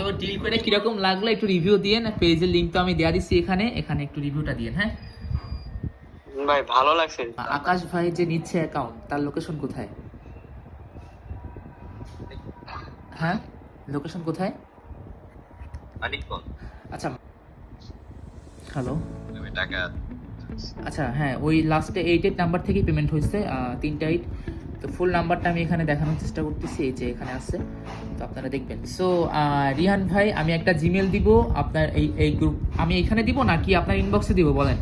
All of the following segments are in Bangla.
তো ডিল করে কিরকম লাগলো একটু রিভিউ দিয়েন, পেজের লিঙ্ক তো আমি দেওয়া দিচ্ছি এখানে, এখানে একটু রিভিউটা দিয়েন। হ্যাঁ ভাই ভালো লাগছে। আকাশ ভাই যে নিচ্ছে অ্যাকাউন্ট, তার লোকেশন কোথায়? হ্যাঁ লোকেশন কোথায়? মানিকগঞ্জ। আচ্ছা হ্যালো, টাকা আচ্ছা হ্যাঁ ওই লাস্টে 8 নাম্বার থেকেই পেমেন্ট হয়েছে, 3টা 8। তো ফুল নাম্বারটা আমি এখানে দেখানোর চেষ্টা করতেছি, এই যে এখানে আছে, তো আপনারা দেখবেন। সো রিহান ভাই আমি একটা জিমেল দিব আপনার, এই গ্রুপ আমি এখানে দিব নাকি আপনার ইনবক্সে দিব বলেন?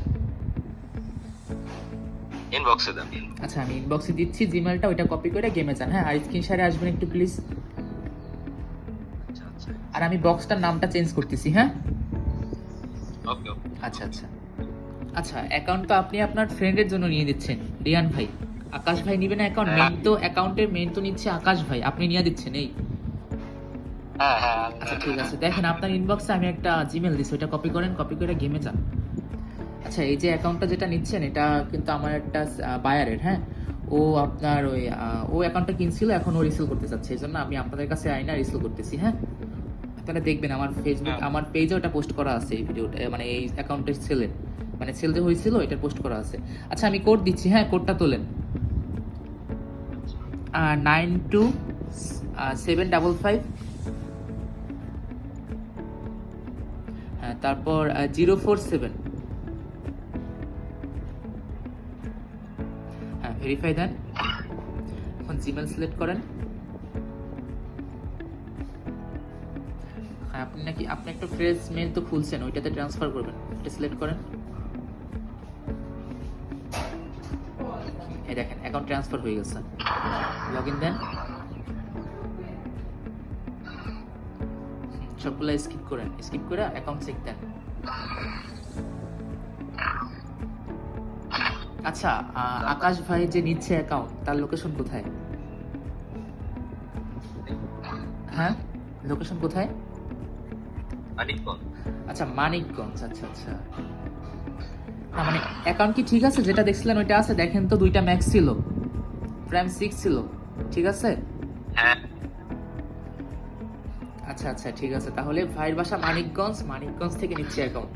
ইনবক্সে দেন। আচ্ছা আমি ইনবক্সে দিচ্ছি জিমেলটা, ওইটা কপি করে গেমে যান। হ্যাঁ আর স্ক্রিন শেয়ারে আসবেন একটু প্লিজ। আর আমি বক্সটার নামটা চেঞ্জ করতেছি। হ্যাঁ ওকে ওকে। আচ্ছা আচ্ছা আচ্ছা, অ্যাকাউন্ট তো আপনি আপনার ফ্রেন্ডের জন্য নিয়ে দিচ্ছেন রিয়ান ভাই, আকাশ ভাই নিবে না অ্যাকাউন্ট? মেইন তো অ্যাকাউন্টের মেইন তো নিচ্ছে আকাশ ভাই, আপনি নিয়ে দিচ্ছেন এই। হ্যাঁ হ্যাঁ আচ্ছা ঠিক আছে, দেখেন আপনার ইনবক্সে আমি একটা জিমেল দিচ্ছি, ওইটা কপি করেন, কপি করে গেমে যান। আচ্ছা এই যে অ্যাকাউন্টটা যেটা নিচ্ছেন এটা কিন্তু আমার একটা বায়ারের। হ্যাঁ ও আপনার ওই ও অ্যাকাউন্টটা কিনছিল, এখন ও রিসেল করতে চাচ্ছে, এই জন্য আমি আপনাদের কাছে আইনা রিসেল করতেছি। হ্যাঁ আপনারা দেখবেন আমার ফেসবুক আমার পেজে ওটা পোস্ট করা আছে, এই ভিডিওটা মানে এই অ্যাকাউন্টের সেলের মানে সেল যে হয়েছিল এটা পোস্ট করা আছে। আচ্ছা আমি কোড দিচ্ছি, হ্যাঁ কোডটা তোলেন, 927555, হ্যাঁ তারপর 047, হ্যাঁ ভেরিফাই দেন। এখন জিমেল সিলেক্ট করেন। হ্যাঁ আপনি নাকি আপনি একটা ফ্রেশ মেল তো খুলছেন, ওইটাতে ট্রান্সফার করবেন, এটা সিলেক্ট করেন। এই দেখেন অ্যাকাউন্ট ট্রান্সফার হয়ে গেছে, লগ ইন দেন। সবগুলো স্কিপ করেন, স্কিপ করে অ্যাকাউন্ট চেক দেন। আচ্ছা আকাশ ভাই যে নিচ্ছে অ্যাকাউন্ট, তার লোকেশন কোথায়? হ্যাঁ লোকেশন কোথায়? মানিকগঞ্জ। আচ্ছা মানিকগঞ্জ, আচ্ছা আচ্ছা। না মানে অ্যাকাউন্ট কি ঠিক আছে? যেটা দেখছিলেন ওইটা আছে, দেখেন তো 2টা ম্যাক্স ছিল, প্রাইম 6 ছিল, ঠিক আছে? হ্যাঁ আচ্ছা আচ্ছা ঠিক আছে, তাহলে ভাইয়ের বাসা মানিকগঞ্জ, মানিকগঞ্জ থেকে নিচ্ছে অ্যাকাউন্ট।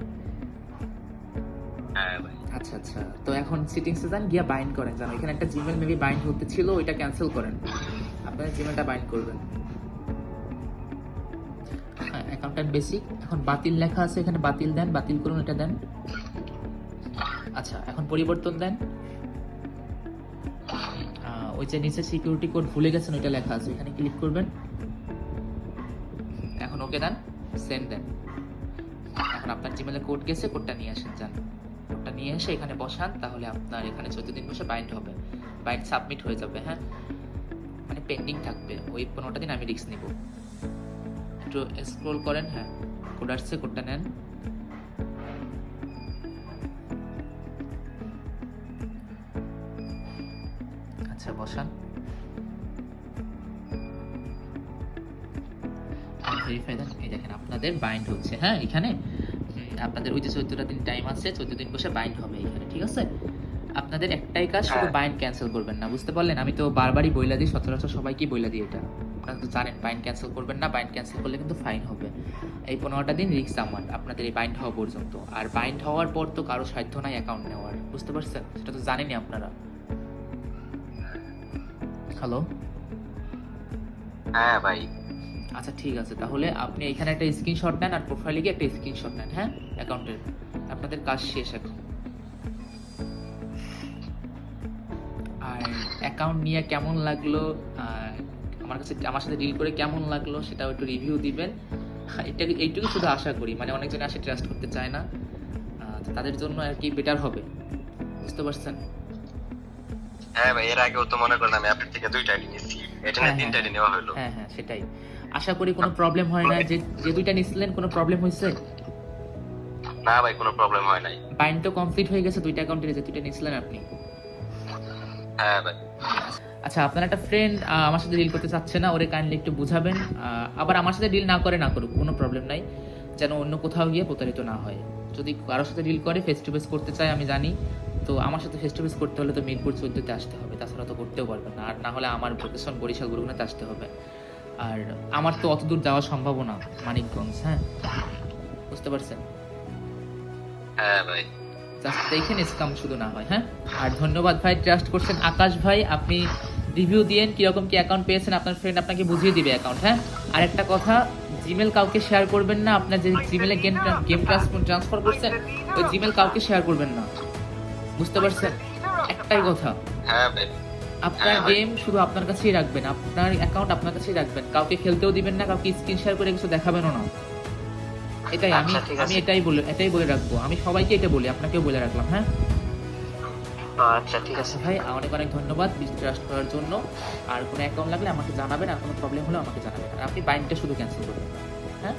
হ্যাঁ ভাই। আচ্ছা আচ্ছা, তো এখন সেটিংসে যান, গিয়া বাইন্ড করেন, জানো এখানে একটা জিমেল মেবি বাইন্ড হতে ছিল, ওইটা ক্যান্সেল করেন, আপনার জিমেলটা বাইন্ড করবেন। হ্যাঁ অ্যাকাউন্ট্যান্ট বেসিক, এখন বাতিল লেখা আছে এখানে, বাতিল দেন, বাতিল করুন, এটা দেন। আচ্ছা এখন পরিবর্তন দেন, ওই যে নিচে সিকিউরিটি কোড ভুলে গেছেন ওইটা লেখা আছে, এখানে ক্লিক করবেন। এখন ওকে দেন, সেন্ড দেন। এখন আপনার জিমেলে কোড গেছে, কোডটা নিয়ে আসেন, যান কোডটা নিয়ে এসে এখানে বসান, তাহলে আপনার এখানে 14 দিন বসে বাইন্ড হবে, বাইন্ড সাবমিট হয়ে যাবে। হ্যাঁ মানে পেন্ডিং থাকবে, ওই 15টা দিন আমি রিস্ক নিব। একটু স্ক্রল করেন, হ্যাঁ কোড আসছে, কোডটা নেন। আচ্ছা বসান, ভেরিফাই দেন। এই দেখেন আপনাদের বাইন্ড হচ্ছে। হ্যাঁ এখানে আপনাদের ওই যে 14টা দিন টাইম আছে, 14 দিন বসে বাইন্ড হবে এখানে, ঠিক আছে? আপনাদের একটাই কাজ, শুধু বাইন্ড ক্যান্সেল করবেন না, বুঝতে পারলেন? আমি তো বারবারই বইলা দিই, সচরাচর সবাইকেই বইলা দিই এটা, আপনারা তো জানেন বাইন্ড ক্যান্সেল করবেন না, বাইন্ড ক্যান্সেল করলে কিন্তু ফাইন হবে। এই 15টা দিন রিস্ক আমার আপনাদের এই বাইন্ড হওয়া পর্যন্ত, আর বাইন্ড হওয়ার পর তো কারো সাধ্য নাই অ্যাকাউন্ট নেওয়ার, বুঝতে পারছেন? সেটা তো জানেনই আপনারা। হ্যালো, হ্যাঁ ভাই। আচ্ছা ঠিক আছে, তাহলে আপনি এখানে একটা স্ক্রিনশট নেন আর প্রোফাইলে গিয়ে একটা স্ক্রিনশট নেন। হ্যাঁ অ্যাকাউন্টের, আপনাদের কাজ শেষ এখন। আর অ্যাকাউন্ট নিয়ে কেমন লাগলো, আমার কাছে আমার সাথে ডিল করে কেমন লাগলো সেটাও একটু রিভিউ দিবেন। এইটুকু শুধু আশা করি, মানে অনেকজন আসে ট্রাস্ট করতে চায় না, তো তাদের জন্য আর কি বেটার হবে, বুঝতে পারছেন? হ্যাঁ ভাই, এর আগেও তো মনে করেন আমি আপনার থেকে 2টা আইডি নিয়েছি, এটা নিয়ে 3টা আইডি নেওয়া হলো। হ্যাঁ হ্যাঁ সেটাই, আশা করি কোনো প্রবলেম হয় না। যে 2টা নিছিলেন কোনো প্রবলেম হয়েছে? না ভাই, কোনো প্রবলেম হয় নাই। বাইন্ড তো কমপ্লিট হয়ে গেছে 2টা অ্যাকাউন্টের, যে 2টা নিছিলেন আপনি। হ্যাঁ ভাই। আচ্ছা আপনার একটা ফ্রেন্ড আমার সাথে ডিল করতে চাচ্ছে না, ওরে কাইন্ডলি একটু বুঝাবেন, আবার আমার সাথে ডিল না করে না করুক, কোনো প্রবলেম নাই, যেন অন্য কোথাও গিয়ে প্রতারিত না হয়। যদি কারোর সাথে ডিল করে ফেস টু ফেস করতে চায় আমি জানি, তো আমার সাথে ফেস টু ফেস করতে হলে তো মিরপুর 14-তে আসতে হবে, তাছাড়া তো করতেও পারবেন না, আর না হলে আমার লোকেশন বরিশাল গুরুগুনাতে আসতে হবে। আর আমার তো অত দূর যাওয়া সম্ভব না, মানিকগঞ্জ, হ্যাঁ বুঝতে পারছেন? হ্যাঁ ভাই। জাস্ট দেখেন স্কাম শুধু না হয়, হ্যাঁ। আর ধন্যবাদ ভাই, ট্রাস্ট করছেন। আকাশ ভাই আপনি রিভিউ দিয়েন কিরকম কি অ্যাকাউন্ট পেয়েছেন, আপনার ফ্রেন্ড আপনাকে বুঝিয়ে দিবে অ্যাকাউন্ট, হ্যাঁ। আর একটা কথা, জিমেল কাউকে শেয়ার করবেন না, আপনার যে জিমেলে গেম ট্রান্সফার করছেন ওই জিমেল কাউকে শেয়ার করবেন না, বুঝতে পারছেন? একটাই কথা, হ্যাঁ ভাই। আপনার হ্যাঁ ভাই। গেম শুধু আপনার কাছেই রাখবেন, আপনার অ্যাকাউন্ট আপনার কাছেই রাখবেন, কাউকে খেলতেও দিবেন না, কাউকে স্ক্রিন শেয়ার করে কিছু দেখাবেনও না। এটাই আমি আচ্ছা, ঠিক আছে। আমি এটাই বলে রাখবো, আমি সবাইকে এটা বলি, আপনাকেও বলে রাখলাম, হ্যাঁ। আচ্ছা ঠিক আছে। আচ্ছা ভাই, অনেক অনেক ধন্যবাদ ট্রাস্ট করার জন্য। আর কোনো অ্যাকাউন্ট লাগলে আমাকে জানাবেন, আর কোনো প্রবলেম হলে আমাকে জানাবেন, আর আপনি বাইনটা শুধু ক্যান্সেল করবেন, হ্যাঁ।